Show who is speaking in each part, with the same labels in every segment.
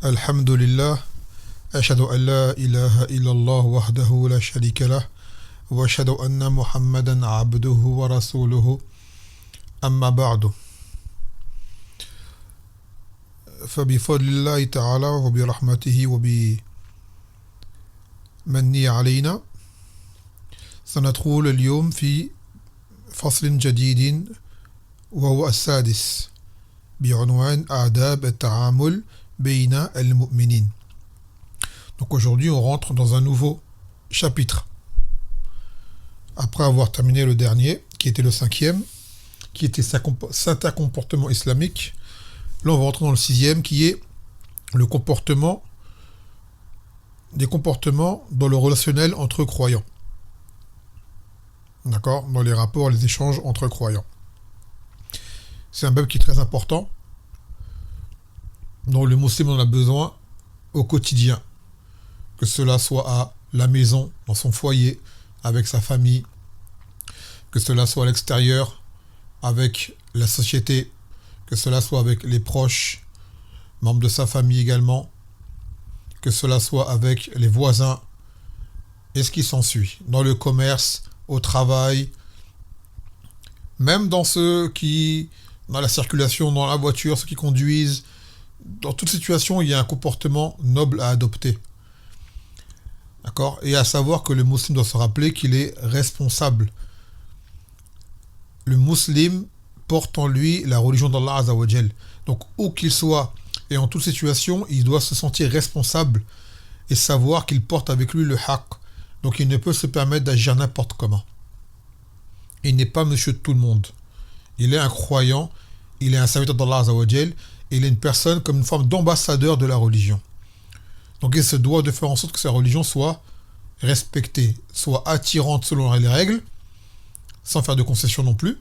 Speaker 1: الحمد لله أشهد أن لا إله إلا الله وحده لا شريك له وأشهد أن محمدا عبده ورسوله أما بعد فبفضل الله تعالى وبرحمته وبمنه علينا سندخل اليوم في فصل جديد وهو السادس بعنوان آداب التعامل بين المؤمنين. Donc aujourd'hui on rentre dans un nouveau chapitre. Après avoir terminé le dernier, qui était le cinquième, qui était certains comportements islamiques, là on va rentrer dans le sixième, qui est le comportement, des comportements dans le relationnel entre croyants. D'accord ? Dans les rapports, les échanges entre croyants. C'est un bab qui est très important, dont le musulman en a besoin au quotidien. Que cela soit à la maison, dans son foyer, avec sa famille, que cela soit à l'extérieur, avec la société, que cela soit avec les proches, membres de sa famille également, que cela soit avec les voisins, et ce qui s'ensuit, dans le commerce, au travail, même dans dans la circulation, dans la voiture, ceux qui conduisent, dans toute situation, il y a un comportement noble à adopter. D'accord ? Et à savoir que le musulman doit se rappeler qu'il est responsable. Le musulman porte en lui la religion d'Allah Azza wa Jal. Donc, où qu'il soit et en toute situation, il doit se sentir responsable et savoir qu'il porte avec lui le haqq. Donc, il ne peut se permettre d'agir n'importe comment. Il n'est pas monsieur de tout le monde. Il est un croyant, il est un serviteur d'Allah Azza wa Jal, il est une personne comme une forme d'ambassadeur de la religion. Donc il se doit de faire en sorte que sa religion soit respectée, soit attirante selon les règles, sans faire de concessions non plus,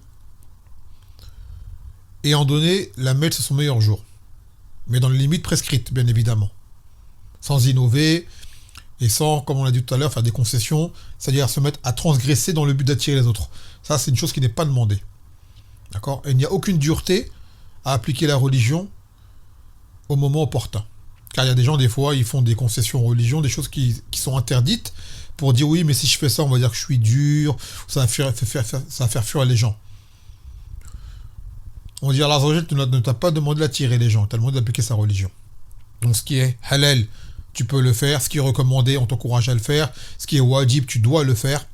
Speaker 1: et en donner la mettre sur son meilleur jour. Mais dans les limites prescrites, bien évidemment. Sans innover, et sans, comme on l'a dit tout à l'heure, faire des concessions, c'est-à-dire se mettre à transgresser dans le but d'attirer les autres. Ça, c'est une chose qui n'est pas demandée. D'accord ? Et il n'y a aucune dureté à appliquer la religion au moment opportun. Car il y a des gens, des fois, ils font des concessions aux religions, des choses qui sont interdites, pour dire oui, mais si je fais ça, on va dire que je suis dur, ça va faire fuir les gens. On va dire, Allah ne t'a pas demandé d'attirer les gens, il t'a demandé d'appliquer sa religion. Donc ce qui est halal, tu peux le faire, ce qui est recommandé, on t'encourage à le faire, ce qui est wajib, tu dois le faire,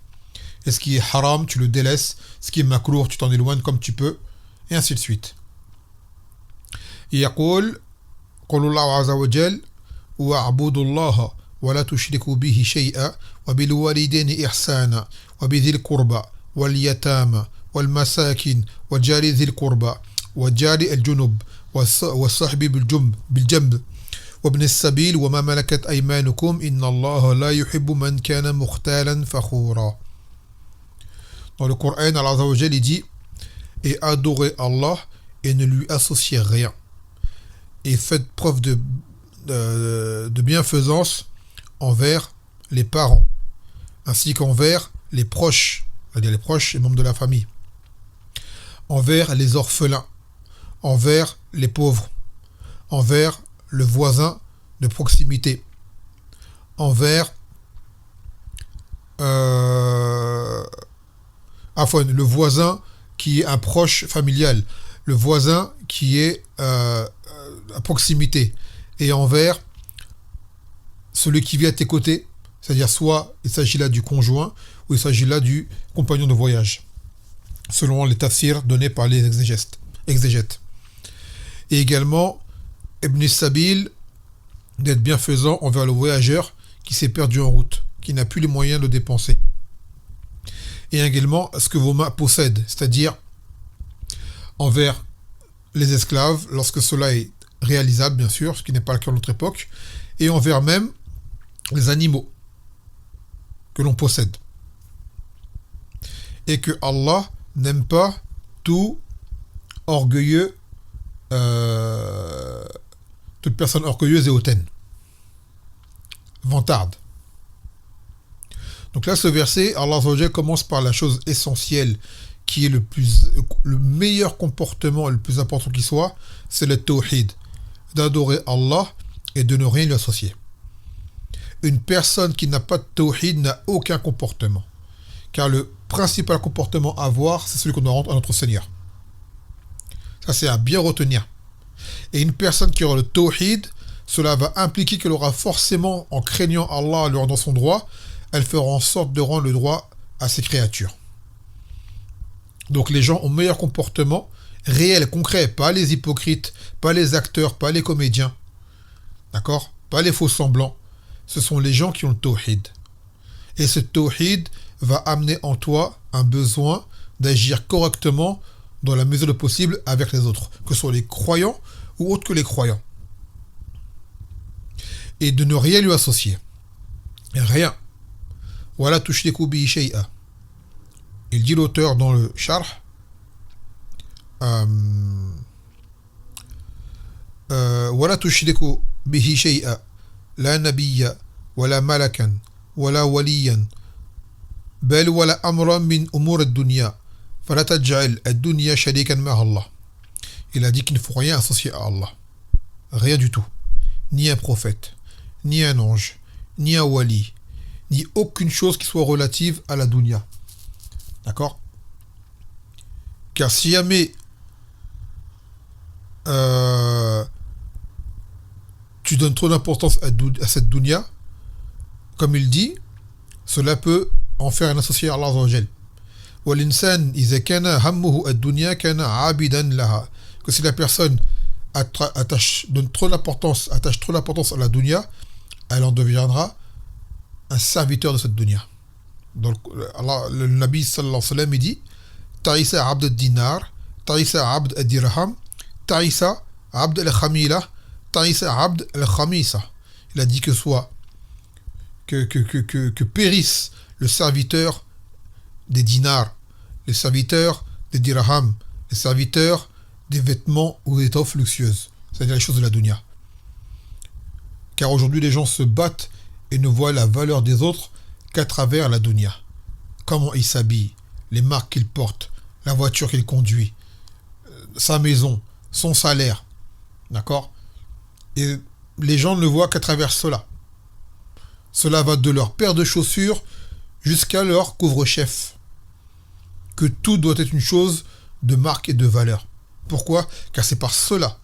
Speaker 1: et ce qui est haram, tu le délaisses, ce qui est makruh, tu t'en éloignes comme tu peux, et ainsi de suite. يقول قول الله عز وجل واعبدوا الله ولا تشركوا به شيئا وبالوالدين إحسانا وبذي القربى واليتامى والمساكين والجار ذي القربى والجار الجنب والصاحب بالجنب وابن السبيل وما ملكت أيمانكم إن الله لا يحب من كان مختالا فخورا. Dans le Coran, Allah Azza wa Jal dit et adorez Allah et ne lui associez rien. Et faites preuve de bienfaisance envers les parents, ainsi qu'envers les proches, c'est-à-dire les proches et membres de la famille, envers les orphelins, envers les pauvres, envers le voisin de proximité, envers le voisin qui est un proche familial, le voisin qui est à proximité, et envers celui qui vit à tes côtés, c'est-à-dire soit il s'agit là du conjoint ou il s'agit là du compagnon de voyage, selon les tafsirs donnés par les exégètes. Et également Ibn Sabil, d'être bienfaisant envers le voyageur qui s'est perdu en route, qui n'a plus les moyens de dépenser. Et également ce que vos mains possèdent, c'est-à-dire envers les esclaves, lorsque cela est réalisable, bien sûr, ce qui n'est pas le cas dans notre époque, et envers même les animaux que l'on possède. Et que Allah n'aime pas tout orgueilleux, toute personne orgueilleuse et hautaine, vantarde. Donc là, ce verset, Allah commence par la chose essentielle qui est le meilleur comportement, le plus important qui soit, c'est le tawhid, d'adorer Allah et de ne rien lui associer. Une personne qui n'a pas de tawhid n'a aucun comportement. Car le principal comportement à avoir, c'est celui qu'on doit rendre à notre Seigneur. Ça, c'est à bien retenir. Et une personne qui aura le tawhid, cela va impliquer qu'elle aura forcément, en craignant Allah, lui rendant son droit, elle fera en sorte de rendre le droit à ses créatures. Donc les gens ont meilleur comportement, réel, concret, pas les hypocrites, pas les acteurs, pas les comédiens, d'accord, pas les faux semblants. Ce sont les gens qui ont le tawhid. Et ce tawhid va amener en toi un besoin d'agir correctement dans la mesure du possible avec les autres, que ce soit les croyants ou autres que les croyants. Et de ne rien lui associer. Rien. Voilà tushriku bihi shay'a. Il dit l'auteur dans le Sharh ولا تشرك به شيئا لا نبيا ولا ملكا ولا وليا بل ولا أمرا من أمور الدنيا فلا تجعل الدنيا شريكا مع الله. Il a dit qu'il ne faut rien associer à Allah. Rien du tout. Ni un prophète, ni un ange, ni un wali, ni aucune chose qui soit relative à la dunya. D'accord? Car si jamais tu donnes trop d'importance à cette dunya, comme il dit, cela peut en faire un associé à Allah Azza wa Jal. وَالْإِنسَانِ إِذَا كَانَ هَمُّهُ الدُّنْيَا كَانَ عَابِدًا لَهَا. Que si la personne attache trop d'importance à la dunya, elle en deviendra un serviteur de cette dunya. Donc le Nabi sallallahu alayhi wa sallam il dit Ta'isa abd al-dinar, Ta'isa abd al-dirham, Ta'isa abd al-khamila, Ta'isa abd al-khamisa. Il a dit que périsse le serviteur des dinars, les serviteurs des dirhams, les serviteurs des vêtements ou des étoffes luxueuses, c'est-à-dire les choses de la dunya. Car aujourd'hui les gens se battent et ne voient la valeur des autres qu'à travers la dunya. Comment il s'habille, les marques qu'il porte, la voiture qu'il conduit, sa maison, son salaire. D'accord? Et les gens ne le voient qu'à travers cela. Cela va de leur paire de chaussures jusqu'à leur couvre-chef. Que tout doit être une chose de marque et de valeur. Pourquoi? Car c'est par cela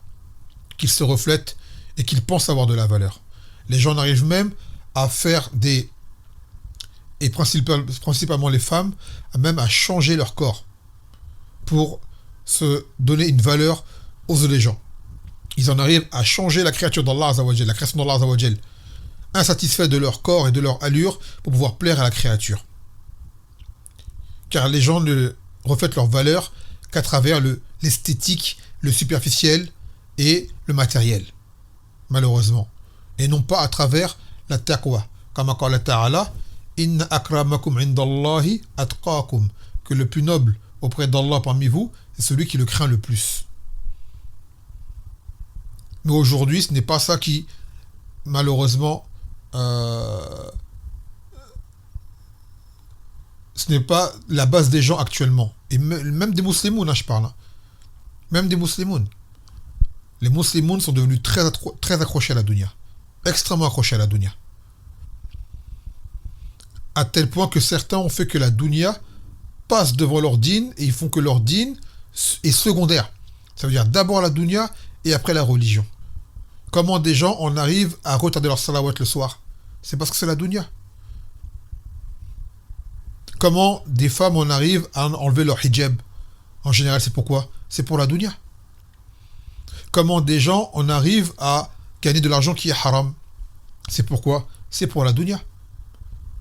Speaker 1: qu'ils se reflètent et qu'ils pensent avoir de la valeur. Les gens arrivent même à faire et principalement les femmes, même à changer leur corps pour se donner une valeur aux yeux des gens. Ils en arrivent à changer la créature d'Allah Azza wa Jal, la création d'Allah Azza wa Jal, insatisfaits de leur corps et de leur allure pour pouvoir plaire à la créature. Car les gens ne reflètent leur valeur qu'à travers l'esthétique, le superficiel et le matériel, malheureusement. Et non pas à travers la taqwa. Comme qala ta'ala, inna akramakum indallahi atqakum. Que le plus noble auprès d'Allah parmi vous, c'est celui qui le craint le plus. Mais aujourd'hui, ce n'est pas ça qui, malheureusement, ce n'est pas la base des gens actuellement. Et même des musulmans, je parle. Même des musulmans. Les musulmans sont devenus très accrochés à la dunya. Extrêmement accrochés à la dunya. À tel point que certains ont fait que la dunya passe devant leur din et ils font que leur din est secondaire. Ça veut dire d'abord la dunya et après la religion. Comment des gens en arrivent à retarder leur salawat le soir? C'est parce que c'est la dunya. Comment des femmes en arrivent à enlever leur hijab? En général, c'est pourquoi? C'est pour la dunya. Comment des gens en arrivent à gagner de l'argent qui est haram? C'est pourquoi? C'est pour la dunya.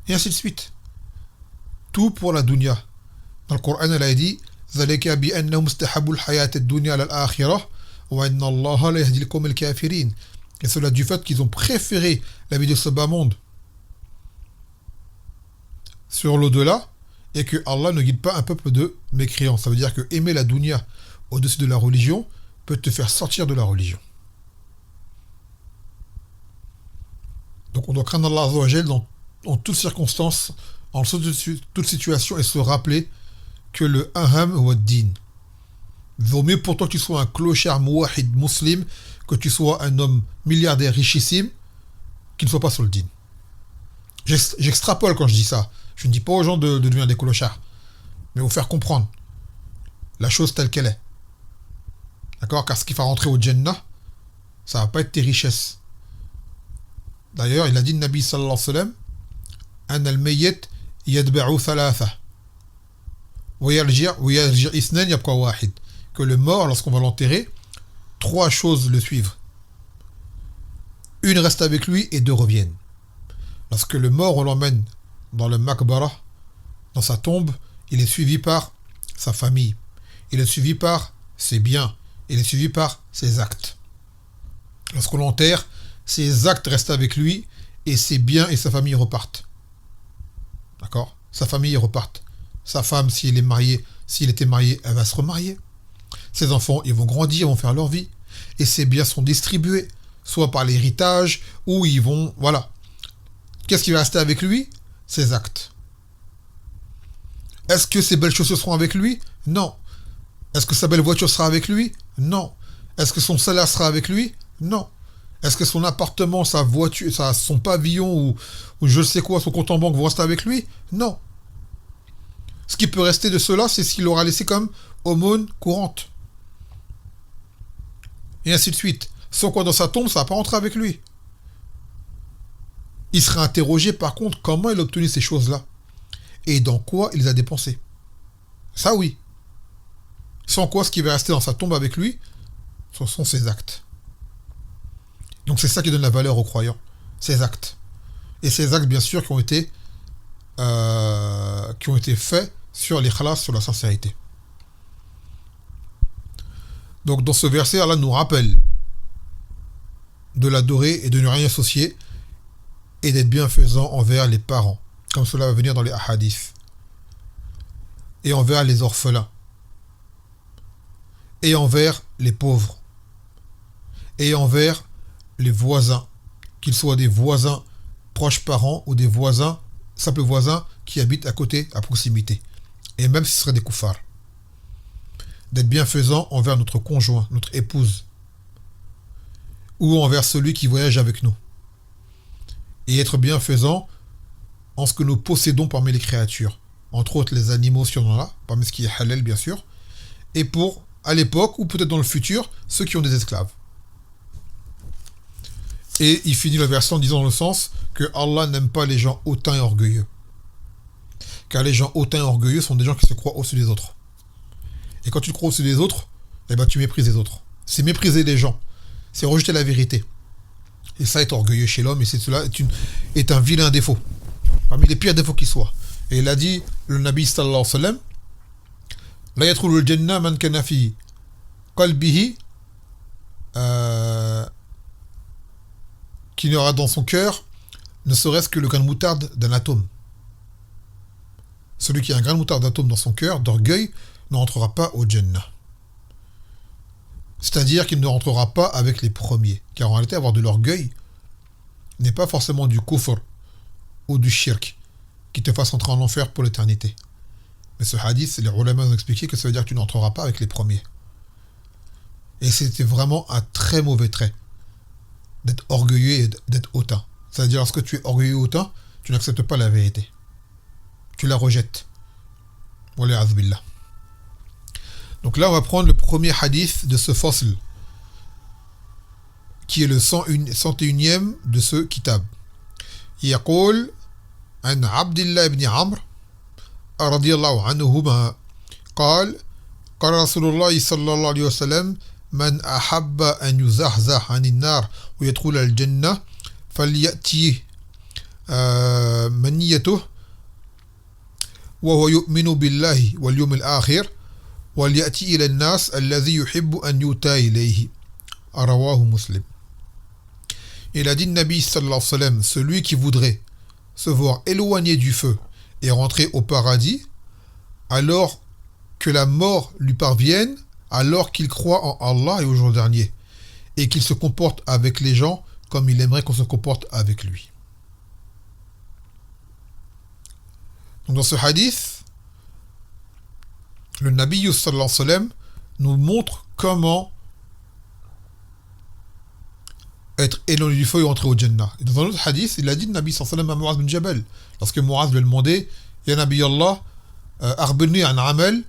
Speaker 1: Et ainsi de suite. Tout pour la dunya. Dans le Coran, elle a dit ذَلِكَ بِأَنَّهُمْ اسْتَحَبُّوا الْحَيَاةَ الدُّنْيَا عَلَى الْآخِرَةِ وَإِنَّ اللَّهَ لَا يَهْدِي الْقَوْمَ الْكَافِرِينَ. Et cela du fait qu'ils ont préféré la vie de ce bas monde sur l'au-delà et que Allah ne guide pas un peuple de mécréants. Ça veut dire que aimer la dunya au-dessus de la religion peut te faire sortir de la religion. Donc on doit craindre Allah Azza wa Jal en toutes circonstances, en toute situation et se rappeler que le aham wa din, Vaut mieux pour toi que tu sois un clochard mouahid musulman que tu sois un homme milliardaire richissime qui ne soit pas sur le dîn. J'extrapole quand je dis ça. Je ne dis pas aux gens de devenir des clochards. Mais vous faire comprendre la chose telle qu'elle est. D'accord? Car ce qui va rentrer au Jannah, ça va pas être tes richesses. D'ailleurs, il a dit le Nabi sallallahu alayhi wa sallam, An al-mayyit yadba'u thalatha. Wa yarji' isnan yabqa wahid. Que le mort, lorsqu'on va l'enterrer, 3 choses le suivent. Une reste avec lui et 2 reviennent. Lorsque le mort, on l'emmène dans le Makbara, dans sa tombe, il est suivi par sa famille. Il est suivi par ses biens. Il est suivi par ses actes. Lorsqu'on l'enterre, ses actes restent avec lui et ses biens et sa famille repartent. D'accord? Sa famille repartent. Sa femme, s'il était marié, elle va se remarier. Ses enfants, ils vont grandir, ils vont faire leur vie. Et ces biens sont distribués, soit par l'héritage, ou ils vont... Voilà. Qu'est-ce qui va rester avec lui? Ses actes. Est-ce que ses belles chaussures seront avec lui? Non. Est-ce que sa belle voiture sera avec lui? Non. Est-ce que son salaire sera avec lui? Non. Est-ce que son appartement, sa voiture, son pavillon ou je ne sais quoi, son compte en banque vont rester avec lui? Non. Ce qui peut rester de cela, c'est ce qu'il aura laissé comme aumône courante. Et ainsi de suite. Sans quoi dans sa tombe, ça ne va pas rentrer avec lui. Il sera interrogé par contre comment il a obtenu ces choses-là. Et dans quoi il les a dépensées. Ça oui. Sans quoi ce qui va rester dans sa tombe avec lui, ce sont ses actes. Donc c'est ça qui donne la valeur aux croyants. Ses actes. Et ces actes bien sûr qui ont été faits sur l'ikhlas, sur la sincérité. Donc dans ce verset, Allah nous rappelle de l'adorer et de ne rien associer et d'être bienfaisant envers les parents, comme cela va venir dans les hadiths, et envers les orphelins, et envers les pauvres, et envers les voisins, qu'ils soient des voisins proches parents ou des voisins, simples voisins qui habitent à côté, à proximité, et même si ce seraient des koufars. D'être bienfaisant envers notre conjoint, notre épouse, ou envers celui qui voyage avec nous. Et être bienfaisant en ce que nous possédons parmi les créatures. Entre autres les animaux si on en a, parmi ce qui est halal bien sûr. Et pour, à l'époque, ou peut-être dans le futur, ceux qui ont des esclaves. Et il finit le verset en disant dans le sens que Allah n'aime pas les gens hautains et orgueilleux. Car les gens hautains et orgueilleux sont des gens qui se croient au-dessus des autres. Et quand tu te crois au-dessus des autres, eh ben tu méprises les autres. C'est mépriser les gens. C'est rejeter la vérité. Et ça est orgueilleux chez l'homme, et cela est un vilain défaut. Parmi les pires défauts qui soient. Et il a dit, le Nabi sallallahu alayhi wa sallam, La yatrul jannah man kana fi qalbihi, qui n'aura dans son cœur ne serait-ce que le grain de moutarde d'un atome. Celui qui a un grain de moutarde d'atome dans son cœur, d'orgueil, ne rentrera pas au Jannah. C'est-à-dire qu'il ne rentrera pas avec les premiers. Car en réalité, avoir de l'orgueil n'est pas forcément du kufr ou du shirk qui te fasse entrer en enfer pour l'éternité. Mais ce hadith, les ulama ont expliqué que ça veut dire que tu n'entreras pas avec les premiers. Et c'était vraiment un très mauvais trait d'être orgueilleux et d'être hautain. C'est-à-dire, lorsque tu es orgueilleux et hautain, tu n'acceptes pas la vérité. Tu la rejettes. Wallahu billah. Donc là, on va prendre le premier hadith de ce fasl, qui est le 101e de ce kitab. يقول عن عبد الله بن عمرو رضي الله عنهما قال قال رسول الله صلى الله عليه وسلم من أحب أن يزحزح عن النار ويدخل الجنة فليأتيه منيته وهو يؤمن بالله واليوم الآخر وليأتي إلى الناس الذي يحب أن يؤتى إليه رواه مسلم. Il a dit le Nabi sallallahu alayhi wa sallam, celui qui voudrait se voir éloigné du feu et rentrer au paradis, alors que la mort lui parvienne, alors qu'il croit en Allah et au jour dernier, et qu'il se comporte avec les gens comme il aimerait qu'on se comporte avec lui. Donc dans ce hadith, le Nabi sallallahu alayhi wa sallam nous montre comment être éloigné du feu et entrer au Jannah. Et dans un autre hadith, il a dit, le Nabi sallallahu alayhi wa sallam à Mu'adh bin Jabal, lorsque Mu'adh lui a demandé, Ya Nabi Allah, arbini an amal,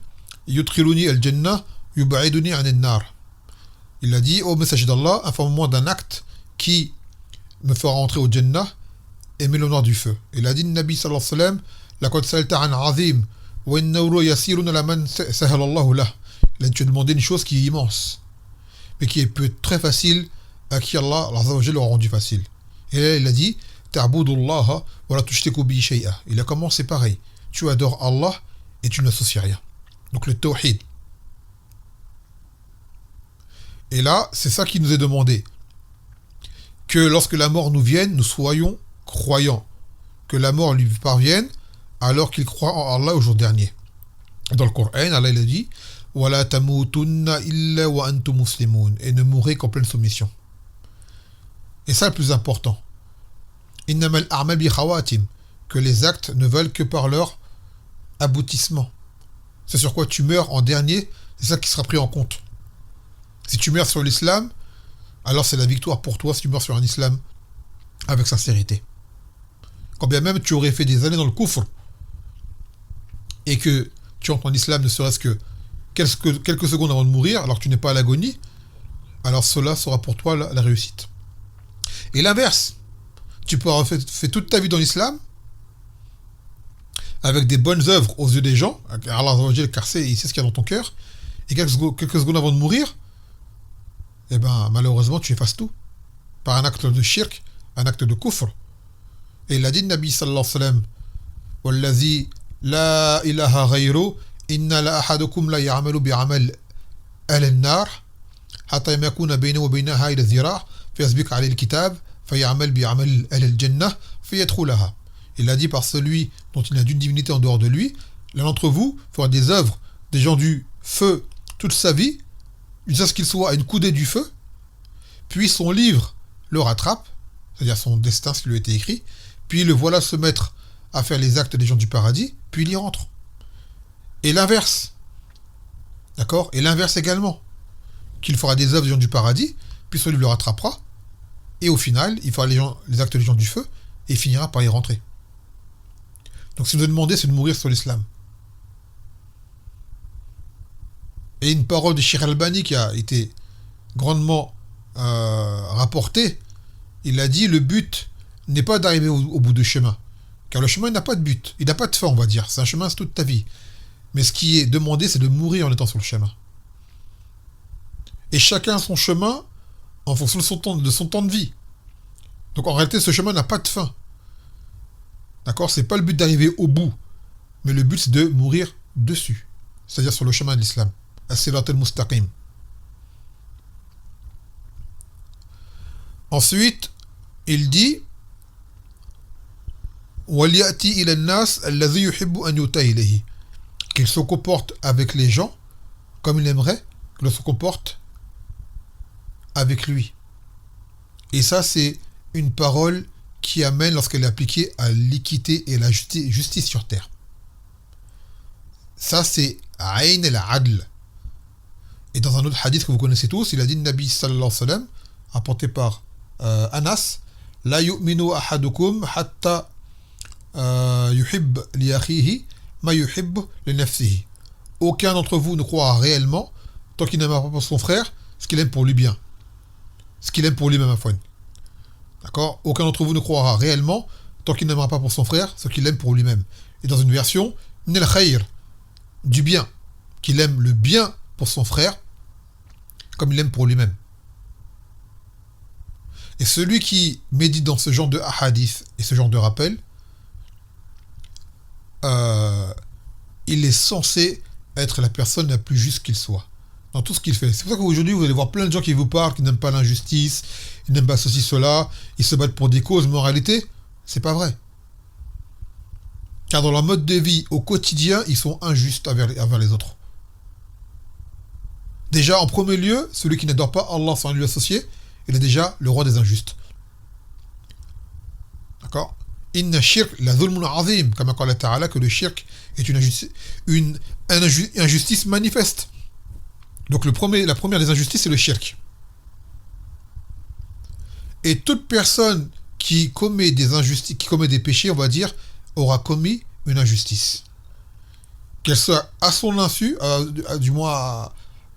Speaker 1: yudkhiluni al-Jannah, yub'iduni an an-nar. Il a dit, ô messager d'Allah, informe-moi d'un acte qui me fera entrer au Jannah et m'éloignera du feu. Il a dit, Nabi sallallahu alayhi wa sallam, laqad salta an azim, wa innahu yasirun ala man sahala Allahu lah. Il a dit, tu as demandé une chose qui est immense, mais qui peut être très facile à qui Allah l'aura rendu facile. Et là, il a dit, ta'budullaha wa la tushriku bihi shay'a. Il a commencé pareil. Tu adores Allah et tu n'associes rien. Donc le tawhid. Et là, c'est ça qui nous est demandé. Que lorsque la mort nous vienne, nous soyons croyants. Que la mort lui parvienne alors qu'il croit en Allah au jour dernier. Dans le Coran, Allah il a dit وَلَا تَمُوتُنَّ إِلَّا وَأَنْتُمْ مُسْلِمُونَ. Et ne mourrez qu'en pleine soumission. Et ça le plus important. إِنَّمَا الْأَعْمَالُ بِخَوَاتِمٍ. Que les actes ne veulent que par leur aboutissement. C'est sur quoi tu meurs en dernier, c'est ça qui sera pris en compte. Si tu meurs sur l'islam, alors c'est la victoire pour toi si tu meurs sur un islam avec sincérité. Quand bien même tu aurais fait des années dans le kufr et que tu entres en islam ne serait-ce que quelques secondes avant de mourir, alors que tu n'es pas à l'agonie, alors cela sera pour toi la réussite. Et l'inverse, tu peux avoir fait toute ta vie dans l'islam avec des bonnes œuvres aux yeux des gens, car il sait ce qu'il y a dans ton cœur, et quelques secondes avant de mourir, eh ben, malheureusement, tu effaces tout. Par un acte de shirk, un acte de kufr. Et il a dit, Nabi sallallahu alayhi wa sallam, Wallazi la ilaha ghayru, inna la ahadukum la ya'malu bi'amal al-nar, hatta yakuna baynahu wa baynaha ila zira', fayasbiq alayhi al-kitab, fay'amal bi'amal al-jannah, fayadkhulaha. Il a dit par celui dont il n'a d'une divinité en dehors de lui, l'un d'entre vous fera des œuvres des gens du feu toute sa vie, jusqu'à ce qu'il soit à une coudée du feu, puis son livre le rattrape, c'est-à-dire son destin, ce qui lui a été écrit, puis le voilà se mettre à faire les actes des gens du paradis, puis il y rentre. Et l'inverse, d'accord ? Et l'inverse également, qu'il fera des œuvres des gens du paradis, puis son livre le rattrapera, et au final, il fera les actes des gens du feu, et il finira par y rentrer. Donc ce qu'il nous a demandé, c'est de mourir sur l'islam. Et une parole de Cheikh Albani qui a été grandement rapportée, il a dit, le but n'est pas d'arriver au bout du chemin, car le chemin n'a pas de but, il n'a pas de fin, on va dire, c'est un chemin, c'est toute ta vie. Mais ce qui est demandé, c'est de mourir en étant sur le chemin. Et chacun a son chemin en fonction de son temps de vie. Donc en réalité, ce chemin n'a pas de fin. D'accord ? C'est pas le but d'arriver au bout, mais le but c'est de mourir dessus, c'est-à-dire sur le chemin de l'islam. As-sirat al-mustaqim. Ensuite, il dit وَلْيَأْتِي إِلَى النَّاسِ الَّذِي يُحِبُّ أَنْ يُؤْتَى إِلَيْهِ. Qu'il se comporte avec les gens comme il aimerait que l'on se comporte avec lui. Et ça, c'est une parole qui amène, lorsqu'elle est appliquée, à l'équité et la justice sur terre. Ça, c'est Ayn al-Adl. Et dans un autre hadith que vous connaissez tous, il a dit, Nabi sallallahu alayhi wa sallam, rapporté par Anas, La yu'minu ahadukum hatta yuhib li akhihi ma yuhib li nafsihi. Aucun d'entre vous ne croira réellement, tant qu'il n'aimera pas pour son frère, ce qu'il aime pour lui bien. Ce qu'il aime pour lui-même à fois. D'accord ? Aucun d'entre vous ne croira réellement, tant qu'il n'aimera pas pour son frère, ce qu'il aime pour lui-même. Et dans une version, Nel khayr, du bien, qu'il aime le bien pour son frère, comme il aime pour lui-même. Et celui qui médite dans ce genre de hadith et ce genre de rappel, il est censé être la personne la plus juste qu'il soit, dans tout ce qu'il fait. C'est pour ça qu'aujourd'hui, vous allez voir plein de gens qui vous parlent, qui n'aiment pas l'injustice, ils n'aiment pas ceci, cela, ils se battent pour des causes, mais en réalité, c'est pas vrai. Car dans leur mode de vie, au quotidien, ils sont injustes envers les autres. Déjà, en premier lieu, celui qui n'adore pas Allah sans lui associer, il est déjà le roi des injustes. D'accord ? Inna shirk la zulmun azim, comme a dit Ta'ala, que le shirk est une injustice manifeste. Donc la première des injustices, c'est le shirk. Et toute personne qui commet des injustices, qui commet des péchés, on va dire, aura commis une injustice. Qu'elle soit à son insu, du moins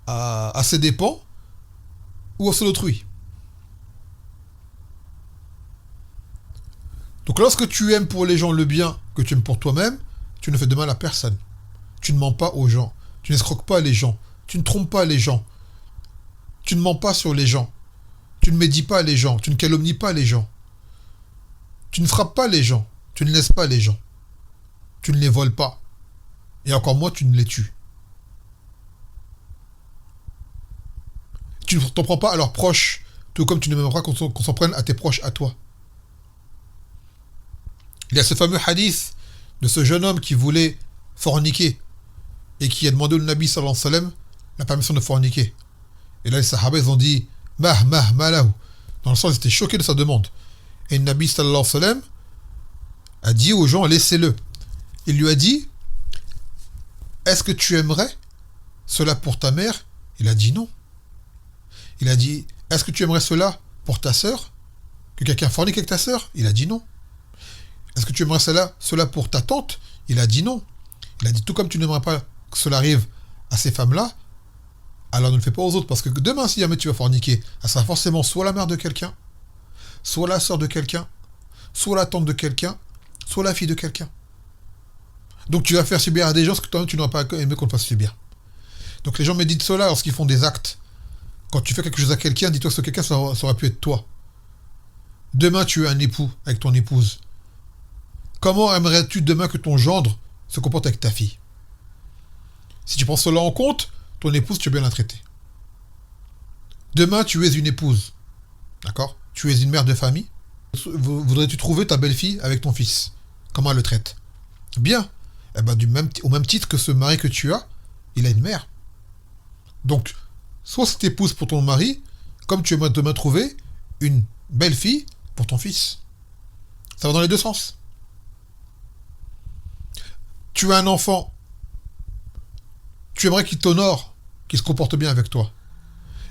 Speaker 1: à ses dépens, ou à ceux d'autrui. Donc lorsque tu aimes pour les gens le bien que tu aimes pour toi-même, tu ne fais de mal à personne. Tu ne mens pas aux gens. Tu n'escroques pas les gens. Tu ne trompes pas les gens. Tu ne mens pas sur les gens. Tu ne médis pas les gens. Tu ne calomnies pas les gens. Tu ne frappes pas les gens. Tu ne laisses pas les gens. Tu ne les voles pas. Et encore moins, tu ne les tues. Tu ne t'en prends pas à leurs proches, tout comme tu ne m'aimeras qu'on s'en prenne à tes proches, à toi. Il y a ce fameux hadith de ce jeune homme qui voulait forniquer et qui a demandé au Nabi sallallahu alayhi wa sallam la permission de forniquer. Et là, les sahaba, ils ont dit Malahu. Dans le sens, ils étaient choqués de sa demande. Et le Nabi sallallahu alayhi wa sallam a dit aux gens laissez-le. Il lui a dit est-ce que tu aimerais cela pour ta mère? Il a dit non. Il a dit est-ce que tu aimerais cela pour ta sœur? Que quelqu'un fornique avec ta sœur? Il a dit non. Est-ce que tu aimerais cela pour ta tante? Il a dit non. Il a dit tout comme tu n'aimerais pas que cela arrive à ces femmes-là, alors ne le fais pas aux autres, parce que demain, si jamais tu vas forniquer, elle sera forcément soit la mère de quelqu'un, soit la sœur de quelqu'un, soit la tante de quelqu'un, soit la fille de quelqu'un. Donc tu vas faire subir à des gens ce que toi-même tu n'auras pas aimé qu'on te fasse subir. Donc les gens méditent cela lorsqu'ils font des actes. Quand tu fais quelque chose à quelqu'un, dis-toi que ce quelqu'un, ça aurait pu être toi. Demain, tu es un époux avec ton épouse. Comment aimerais-tu demain que ton gendre se comporte avec ta fille? Si tu prends cela en compte, ton épouse, tu vas bien la traiter. Demain, tu es une épouse. D'accord? Tu es une mère de famille. Voudrais-tu trouver ta belle-fille avec ton fils? Comment elle le traite? Bien. Eh ben, au même titre que ce mari que tu as, il a une mère. Donc, soit cette épouse pour ton mari, comme tu aimerais demain trouver une belle-fille pour ton fils. Ça va dans les deux sens. Tu as un enfant, tu aimerais qu'il t'honore, qu'il se comporte bien avec toi.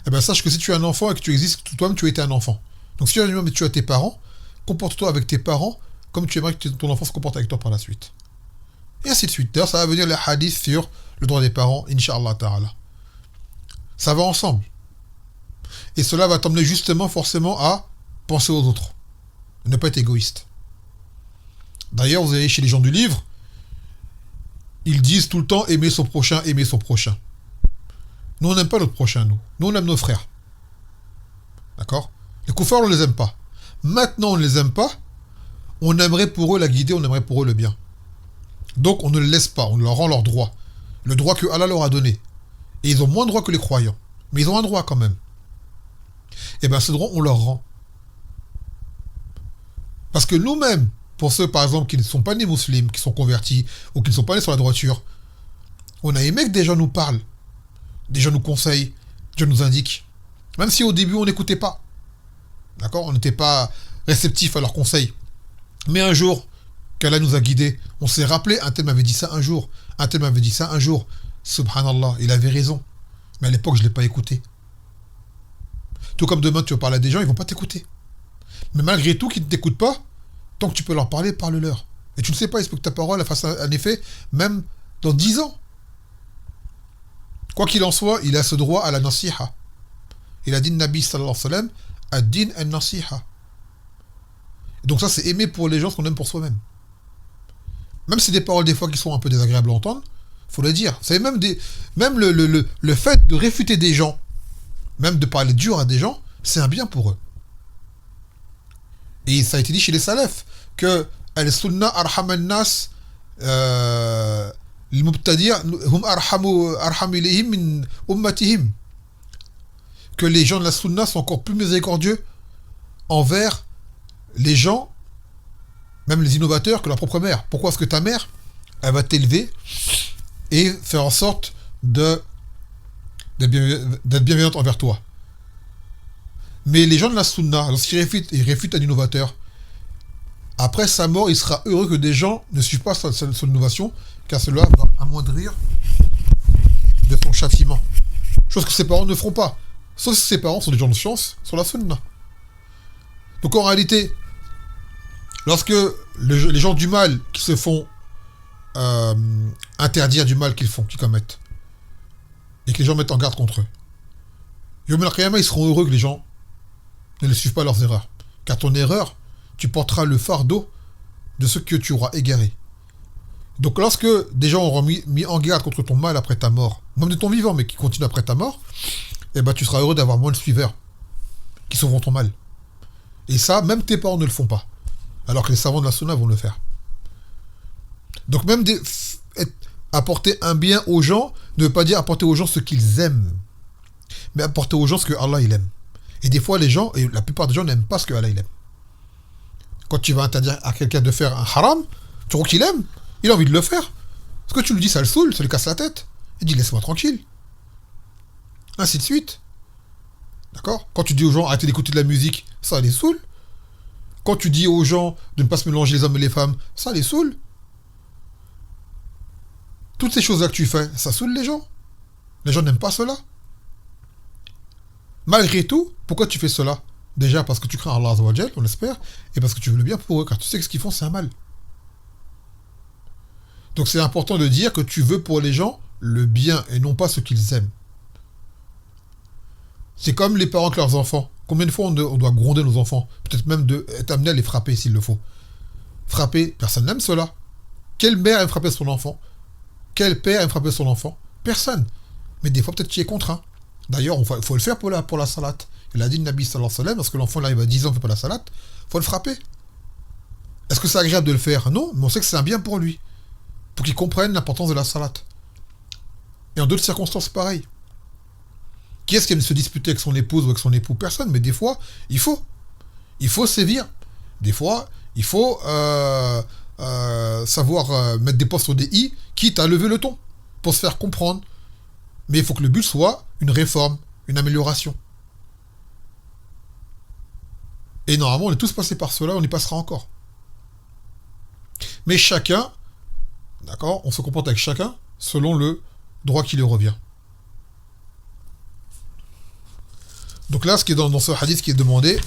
Speaker 1: Eh bien, sache que si tu as un enfant et que tu existes, toi-même, tu as été un enfant. Donc, si tu as tes parents, comporte-toi avec tes parents comme tu aimerais que ton enfant se comporte avec toi par la suite. Et ainsi de suite. D'ailleurs, ça va venir les hadiths sur le droit des parents, Inch'Allah Ta'ala. Ça va ensemble. Et cela va t'emmener justement, forcément, à penser aux autres. Ne pas être égoïste. D'ailleurs, vous allez chez les gens du livre, ils disent tout le temps aimer son prochain, aimer son prochain. Nous, on n'aime pas notre prochain, nous. Nous, on aime nos frères. D'accord? Les koufars, on ne les aime pas. Maintenant, on ne les aime pas. On aimerait pour eux la guider, on aimerait pour eux le bien. Donc, on ne les laisse pas, on leur rend leur droit. Le droit que Allah leur a donné. Et ils ont moins de droits que les croyants. Mais ils ont un droit quand même. Et bien, ce droit, on leur rend. Parce que nous-mêmes, pour ceux, par exemple, qui ne sont pas nés musulmans, qui sont convertis, ou qui ne sont pas nés sur la droiture, on a aimé que des gens nous parlent, des gens nous conseillent, des gens nous indiquent. Même si au début, on n'écoutait pas. D'accord? On n'était pas réceptif à leurs conseils. Mais un jour, qu'Allah nous a guidés, on s'est rappelé, un tel m'avait dit ça un jour, un tel m'avait dit ça un jour. Subhanallah, il avait raison. Mais à l'époque, je ne l'ai pas écouté. Tout comme demain, tu vas parler à des gens, ils ne vont pas t'écouter. Mais malgré tout, qu'ils ne t'écoutent pas, tant que tu peux leur parler, parle-leur. Et tu ne sais pas, il se peut que ta parole fasse un effet, même dans 10 ans. Quoi qu'il en soit, il a ce droit à la nasiha. Il a dit, Nabi sallallahu alayhi wa sallam, ad-din an-nasiha. Donc ça, c'est aimer pour les gens ce qu'on aime pour soi-même. Même si des paroles, des fois, qui sont un peu désagréables à entendre, il faut le dire. Vous savez, même le fait de réfuter des gens, même de parler dur à des gens, c'est un bien pour eux. Et ça a été dit chez les salafs que al-sunnah arham al-nas al-mubtadi' hum arham ilayhim min ummatihim, que les gens de la sunna sont encore plus miséricordieux envers les gens, même les innovateurs, que leur propre mère. Pourquoi? Parce que ta mère, elle va t'élever et faire en sorte d'être bienveillante envers toi. Mais les gens de la sunna, lorsqu'ils réfutent un innovateur, après sa mort, il sera heureux que des gens ne suivent pas son innovation, car cela va amoindrir de son châtiment. Chose que ses parents ne feront pas. Sauf si ses parents sont des gens de science sur la sunna. Donc en réalité, lorsque les gens du mal qui se font interdire du mal qu'ils font, qu'ils commettent, et que les gens mettent en garde contre eux, Yom al-Qiyamah, ils seront heureux que les gens ne les suivent pas leurs erreurs. Car ton erreur, tu porteras le fardeau de ce que tu auras égaré. Donc lorsque des gens auront mis en garde contre ton mal après ta mort, même de ton vivant, mais qui continue après ta mort, eh ben tu seras heureux d'avoir moins de suiveurs qui sauveront ton mal. Et ça, même tes parents ne le font pas. Alors que les savants de la sunna vont le faire. Donc même apporter un bien aux gens ne veut pas dire apporter aux gens ce qu'ils aiment, mais apporter aux gens ce que Allah il aime. Et des fois les gens, et la plupart des gens n'aiment pas ce que Allah il aime. Quand tu vas interdire à quelqu'un de faire un haram, tu crois qu'il aime, il a envie de le faire. Parce que tu lui dis ça le saoule, ça lui casse la tête. Il dit laisse-moi tranquille. Ainsi de suite. D'accord? Quand tu dis aux gens arrêtez d'écouter de la musique, ça les saoule. Quand tu dis aux gens de ne pas se mélanger les hommes et les femmes, ça les saoule. Toutes ces choses-là que tu fais, ça saoule les gens. Les gens n'aiment pas cela. Malgré tout, pourquoi tu fais cela? Déjà parce que tu crains Allah Azzawajal, on l'espère, et parce que tu veux le bien pour eux, car tu sais que ce qu'ils font, c'est un mal. Donc c'est important de dire que tu veux pour les gens le bien, et non pas ce qu'ils aiment. C'est comme les parents avec leurs enfants. Combien de fois on doit gronder nos enfants? Peut-être même être amené à les frapper s'il le faut. Frapper, personne n'aime cela. Quelle mère aime frapper son enfant? Quel père aime frapper son enfant? Personne. Mais des fois, peut-être tu es contraint. D'ailleurs, il faut le faire pour la salat. Il a dit le Nabi sallallahu alayhi wa sallam, parce que l'enfant là, il va 10 ans, il ne fait pas la salat, il faut le frapper. Est-ce que c'est agréable de le faire? Non, mais on sait que c'est un bien pour lui. Pour qu'il comprenne l'importance de la salat. Et en d'autres circonstances, pareil. Qui est-ce qui aime se disputer avec son épouse ou avec son époux? Personne, mais des fois, il faut. Il faut sévir. Des fois, il faut savoir mettre des points sur des i, quitte à lever le ton, pour se faire comprendre. Mais il faut que le but soit une réforme, une amélioration. Et normalement, on est tous passés par cela, on y passera encore. Mais chacun, d'accord, on se comporte avec chacun selon le droit qui lui revient. Donc là, ce qui est dans ce hadith qui est demandé,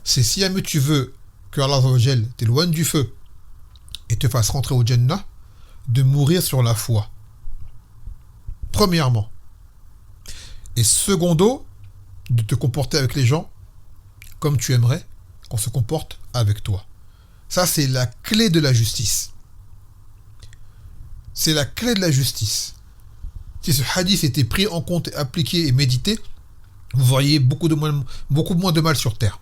Speaker 1: c'est si jamais tu veux que Allah t'éloigne du feu et te fasse rentrer au Jannah, de mourir sur la foi. Premièrement. Et secondo, de te comporter avec les gens comme tu aimerais qu'on se comporte avec toi. Ça, c'est la clé de la justice. C'est la clé de la justice. Si ce hadith était pris en compte et appliqué et médité, vous voyez beaucoup moins de mal sur terre.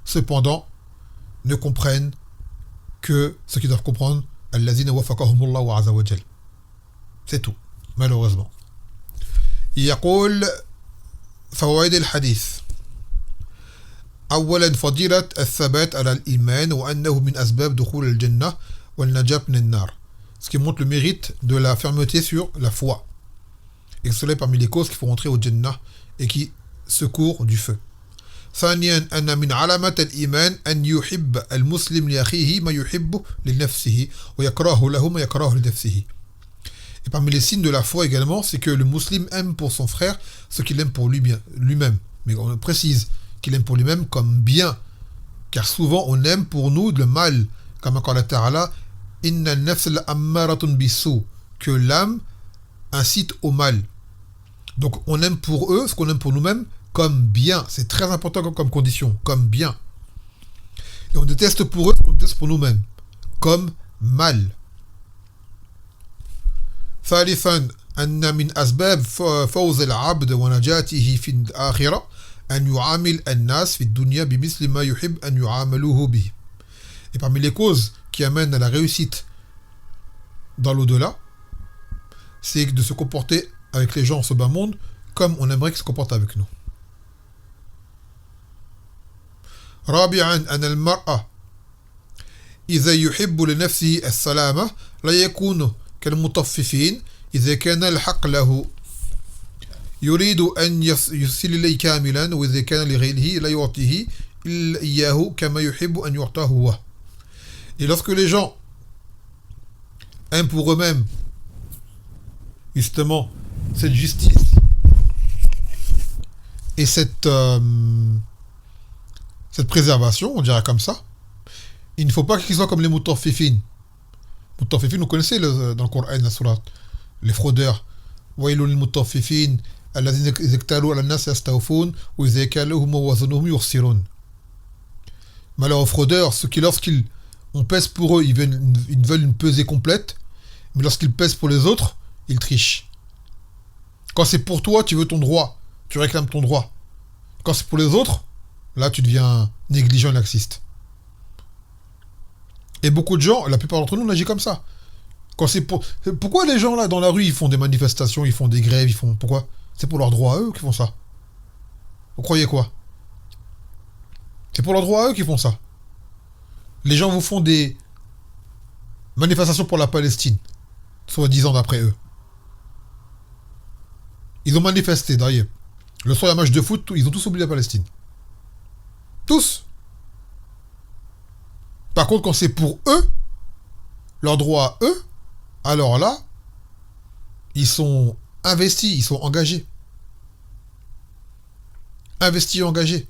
Speaker 1: Cependant, ne comprennent que ce qu'ils doivent comprendre. Allazina wafaqahumullahu azza wa jal. C'est tout, malheureusement. يقول فوائد الحديث. أولا فضيلة الثبات على الإيمان وأنه من أسباب دخول الجنة والنجاة من النار. Ce qui montre le mérite de la fermeté sur la foi. Et cela est parmi les causes qui font rentrer au Jannah et qui secourent du feu. ثانيا أن من علامة الإيمان أن يحب المسلم لأخيه ما يحب لنفسه ويكره له ما يكره لنفسه. Et parmi les signes de la foi également, c'est que le musulman aime pour son frère ce qu'il aime pour lui-même. Mais on précise qu'il aime pour lui-même comme bien. Car souvent on aime pour nous le mal. Comme Allah Ta'ala, Inna an-nafs la'ammaratun bis-su, que l'âme incite au mal. Donc on aime pour eux ce qu'on aime pour nous-mêmes comme bien. C'est très important comme condition, comme bien. Et on déteste pour eux ce qu'on déteste pour nous-mêmes, comme mal. ثالثا أن من أسباب فوز العبد ونجاته في الآخرة أن يعامل الناس في الدنيا بمثل ما يحب أن يعاملوه به. Et parmi les causes qui amènent à la réussite dans l'au-delà, c'est de se comporter avec les gens en ce bas monde comme on aimerait qu'ils se comportent avec nous. رابعا أن المرأة إذا يحب لنفسه السلامة لا يكون كالمطففين إذا كان الحق له يريد أن يصل إليه كاملا وإذا كان لغيره لا يعطيه إلا إياه كما يحب أن يعطاه هو. Et lorsque les gens aiment pour eux-mêmes justement cette justice et cette préservation, on dirait comme ça, il ne faut pas qu'ils soient comme les mutaffifin. Mutaffifin, vous connaissez dans le Coran, la sourate, les fraudeurs. Wailul lil mutaffifin, alladhina idha iktalu ala an-nas yastawfun wa idha kaluhum wa wazanuhum yukhsirun. Malheur aux fraudeurs, ceux qui lorsqu'ils on pèse pour eux, ils veulent une pesée complète, mais lorsqu'ils pèsent pour les autres, ils trichent. Quand c'est pour toi, tu veux ton droit, tu réclames ton droit. Quand c'est pour les autres, là tu deviens négligent et laxiste. Et beaucoup de gens, la plupart d'entre nous, on agit comme ça. Quand c'est pour... Pourquoi les gens là dans la rue, ils font des manifestations, ils font des grèves, ils font... Pourquoi? C'est pour leur droit à eux qu'ils font ça. Vous croyez quoi? C'est pour leur droit à eux qu'ils font ça. Les gens vous font des manifestations pour la Palestine, soi-disant d'après eux. Ils ont manifesté, d'ailleurs. Le soir, il y a un match de foot, ils ont tous oublié la Palestine. Tous. Par contre, quand c'est pour eux, leur droit à eux, alors là, ils sont investis, ils sont engagés. Investis et engagés.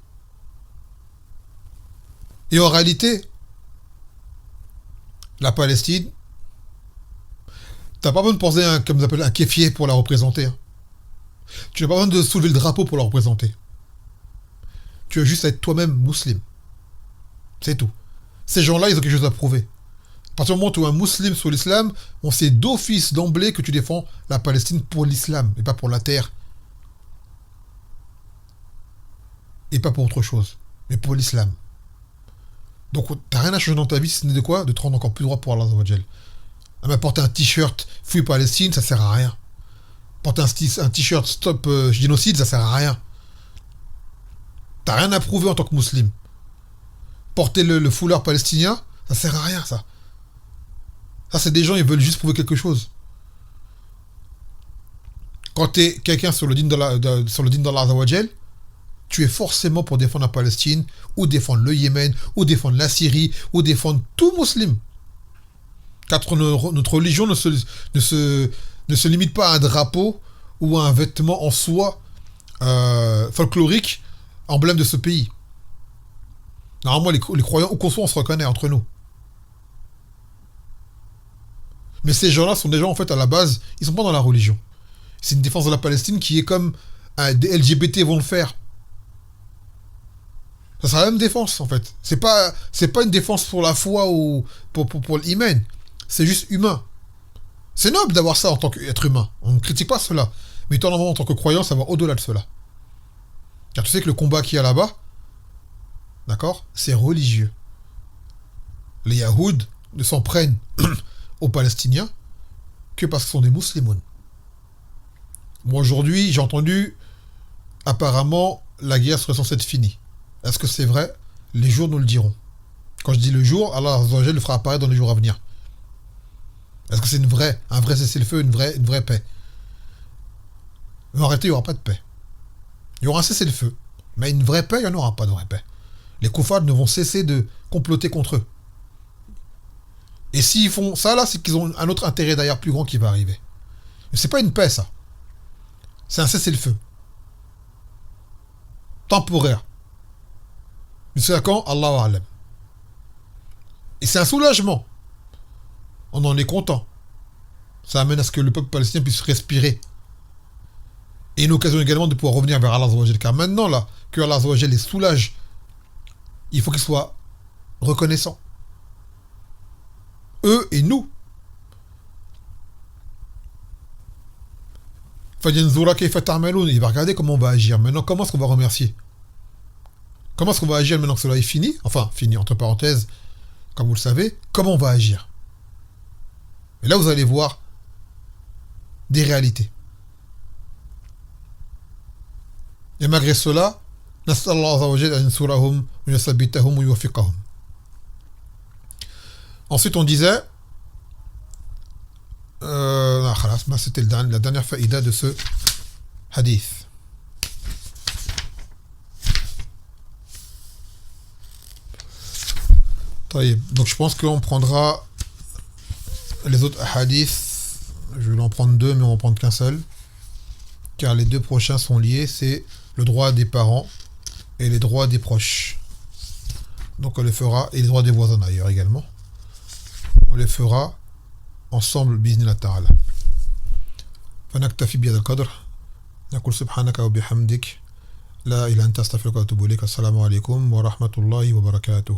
Speaker 1: Et en réalité, la Palestine, t'as pas besoin de poser comme on appelle un kéfier pour la représenter. Hein. Tu n'as pas besoin de soulever le drapeau pour la représenter. Tu as juste à être toi-même musulman. C'est tout. Ces gens-là, ils ont quelque chose à prouver. À partir du moment où tu es un musulman sur l'islam, on sait d'office, d'emblée, que tu défends la Palestine pour l'islam, et pas pour la terre. Et pas pour autre chose, mais pour l'islam. Donc, t'as rien à changer dans ta vie, si ce n'est de quoi? De te rendre encore plus droit pour Allah Azza wa Jal. Mais porter un t-shirt Free Palestine, ça sert à rien. Porter un t-shirt Stop Génocide, ça sert à rien. T'as rien à prouver en tant que musulman. Porter le foulard palestinien, ça sert à rien, ça. Ça, c'est des gens, ils veulent juste prouver quelque chose. Quand t'es quelqu'un sur le dîn d'Allah Azza wa Jal, tu es forcément pour défendre la Palestine, ou défendre le Yémen, ou défendre la Syrie, ou défendre tout musulman. Car notre religion ne se limite pas à un drapeau ou à un vêtement en soie folklorique, emblème de ce pays. Normalement, les croyants, où qu'on soit, on se reconnaît entre nous. Mais ces gens-là sont des gens, en fait, à la base, ils sont pas dans la religion. C'est une défense de la Palestine qui est comme des LGBT vont le faire. Ça sera la même défense, en fait. C'est pas une défense pour la foi ou pour l'hymen. C'est juste humain. C'est noble d'avoir ça en tant qu'être humain. On ne critique pas cela. Mais en tant que croyant, ça va au-delà de cela. Car tu sais que le combat qu'il y a là-bas, d'accord, c'est religieux. Les Yahouds ne s'en prennent aux Palestiniens que parce qu'ils sont des musulmans. Moi, aujourd'hui, j'ai entendu, apparemment, la guerre serait censée être finie. Est-ce que c'est vrai? Les jours nous le diront. Quand je dis le jour, Allah Azza wa Jal le fera apparaître dans les jours à venir. Est-ce que c'est un vrai cessez-le-feu, une vraie paix? Mais en réalité, il n'y aura pas de paix. Il y aura un cessez-le-feu. Mais une vraie paix, il n'y en aura pas de vraie paix. Les koufars ne vont cesser de comploter contre eux. Et s'ils font ça, là, c'est qu'ils ont un autre intérêt derrière plus grand qui va arriver. Mais c'est pas une paix, ça. C'est un cessez-le-feu. Temporaire. Jusqu'à quand? Allahu A'lam. Et c'est un soulagement. On en est content. Ça amène à ce que le peuple palestinien puisse respirer. Et une occasion également de pouvoir revenir vers Allah Azza wa Jal. Car maintenant, là, que Allah Azza wa Jal les soulage, il faut qu'ils soient reconnaissants. Eux et nous. Il va regarder comment on va agir. Maintenant, comment est-ce qu'on va remercier? Comment est-ce qu'on va agir maintenant que cela est fini? Enfin, fini, entre parenthèses, comme vous le savez. Comment on va agir? Et là, vous allez voir des réalités. Et malgré cela, ensuite, on disait, c'était la dernière faïda de ce hadith. Donc je pense qu'on prendra les autres hadiths. Je vais en prendre deux, mais on va en prendre qu'un seul. car les deux prochains sont liés, c'est le droit des parents et les droits des proches. Donc on les fera, et les droits des voisins d'ailleurs également. On les fera ensemble, bi'idhnillah ta'ala. فنكتفي بهذا القدر نقول سبحانك وبحمدك لا إله إلا أنت أستغفرك وأتوب إليك السلام عليكم ورحمة الله وبركاته